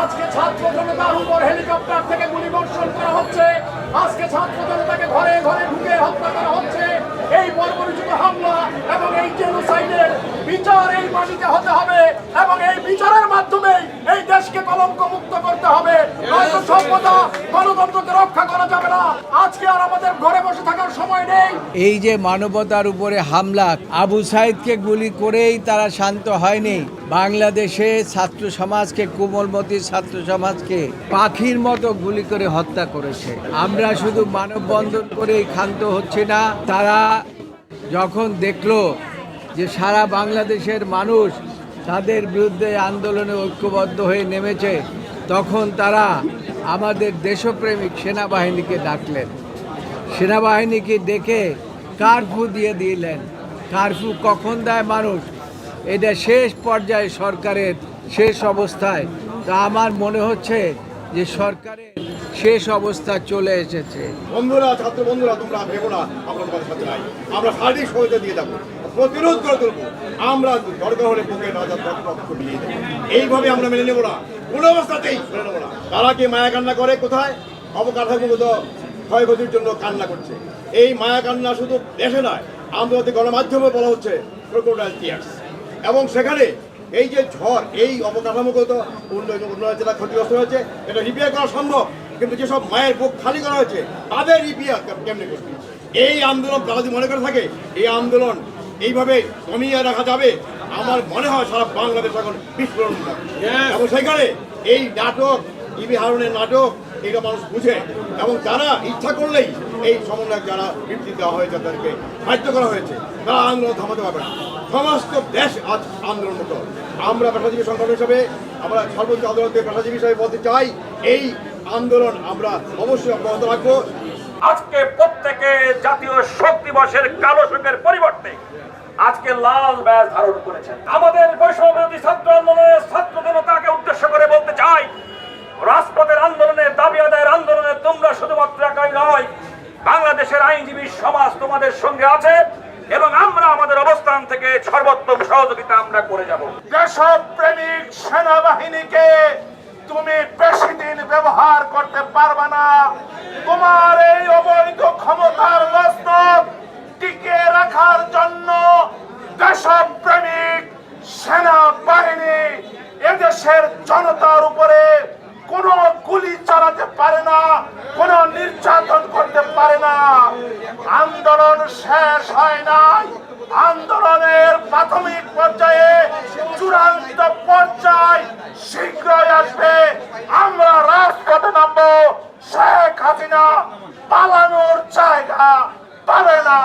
আজকে ছাত্র জনতার উপর হেলিকপ্টার থেকে গুলিবর্ষণ করা হচ্ছে। আজকে ছাত্র জনতাকে ঘরে ঘরে ঢুকে হত্যা করা হচ্ছে। এই বর্বরোচিত হামলা এবং এই জেনোসাইডের বিচার এই মাটিতে হতে হবে এবং এই বিচারের মাধ্যমে এই দেশকে কলঙ্ক মুক্ত করতে হবে। নয়তো সভ্যতা গণতন্ত্রকে রক্ষা করা যাবে না। আজকে আর আমাদের ঘরে বসে থাকার সময় নেই। এই যে মানবতার উপরে হামলা, আবু সাইদকে গুলি করেই তারা শান্ত হয়নি। বাংলাদেশে ছাত্র সমাজকে, কোমলমতি ছাত্র সমাজকে পাখির মতো গুলি করে হত্যা করেছে। আমরা শুধু মানববন্ধন করেই ক্ষান্ত হচ্ছি না। তারা যখন দেখলো যে সারা বাংলাদেশের মানুষ তাদের বিরুদ্ধে আন্দোলনে ঐক্যবদ্ধ হয়ে নেমেছে, তখন তারা আমাদের দেশপ্রেমিক সেনাবাহিনীকে ডাকলেন। সেনাবাহিনীকে ডেকে কারফিউ দিয়ে দিলেন। কারফিউ কখন দেয় মানুষ? এটা শেষ পর্যায়ে সরকারের শেষ অবস্থায়। তা আমার মনে হচ্ছে যে সরকারের শেষ অবস্থা চলে এসেছে। বন্ধুরা, ছাত্র বন্ধুরা, তোমরা ভেবো না আমরা তোমাদের সাথে নাই। আমরা শারীরিক সহায়তা দিয়ে যাবো, প্রতিরোধ করে তুলবো। আমরা দরকার হলে বুকে রাজার রক্ত মিলিয়ে দেবো। এইভাবে আমরা মেনে নেবো না, কোনো অবস্থাতেই মেনে নেবো না। তারা কি মায়া কান্না করে কোথায়? অবকাঠামোগত ক্ষয়ক্ষতির জন্য কান্না করছে। এই মায়া কান্না শুধু দেশে নয়, আন্তর্জাতিক গণমাধ্যমে বলা হচ্ছে ক্রোকোডাইল টিয়ার্স। এবং সেখানে এই যে ঝড়, এই অবকাঠামোগত উন্নয়ন যেটা ক্ষতিগ্রস্ত হয়েছে, এটা রিপেয়ার করা সম্ভব, কিন্তু যেসব মায়ের বুক খালি করা হয়েছে তাদের রিপেয়ার কেমনি করবে? এই আন্দোলন তারা যদি মনে করে থাকে এই আন্দোলন এইভাবে কমিয়ে রাখা যাবে, আমার মনে হয় সারা বাংলাদেশ এখন বিস্ফোরণ হবে। এবং সেখানে এই নাটক, ইবি হারুনের নাটক, এটা মানুষ বুঝে। এবং তারা ইচ্ছা করলেই এই সমন্বয়ক যারা বৃত্তি দেওয়া হয়েছে, তাদেরকে বাধ্য করা হয়েছে, তারা আন্দোলন থামাতে পারবে না। সমস্ত দেশ আজ আন্দোলনরত। আমরা পেশাজীবী সংগঠন হিসাবে, আমরা সর্বোচ্চ আদালতের পেশাজীবী হিসাবে বলতে চাই, এই আন্দোলন আমরা অবশ্যই অব্যাহত রাখবো। আজকে প্রত্যেকে জাতীয় শোক দিবসের কালো শোকের পরিবর্তে আজকে লাল ব্যাজ ধারণ করেছেন। আমাদের বৈষম্যবিরোধী ছাত্র আন্দোলনের ছাত্র জনতাকে উদ্দেশ্য করে বলতে চাই, রাজপথের আন্দোলনে, দাবি আদায়ের আন্দোলনে তোমরা শুধুমাত্র একাই নয়, বাংলাদেশের আইনজীবী সমাজ তোমাদের সঙ্গে আছে এবং আমরা আমাদের অবস্থান থেকে সর্বোত্তম সহযোগিতা আমরা করে যাব। দেশপ্রেমিক সেনাবাহিনীকে তুমি বেশি দিন ব্যবহার করতে পারবে না। তোমার এই অবৈধ ক্ষমতার মস্তক টিকিয়ে রাখার জন্য দেশপ্রেমিক সেনাবাহিনী এদেশের জনতার উপরে কোনো গুলি চালাতে পারে না, কোনো নির্যাতন করতে পারে না। আন্দোলন শেষ হয় নাই। আন্দোলনের প্রাথমিক পর্যায়ে চূড়ান্ত পর্যায় শীঘ্রই আসবে। আমরা রাজপথে নামবো। শেখ হাসিনা পালানোর জায়গা পাবে না।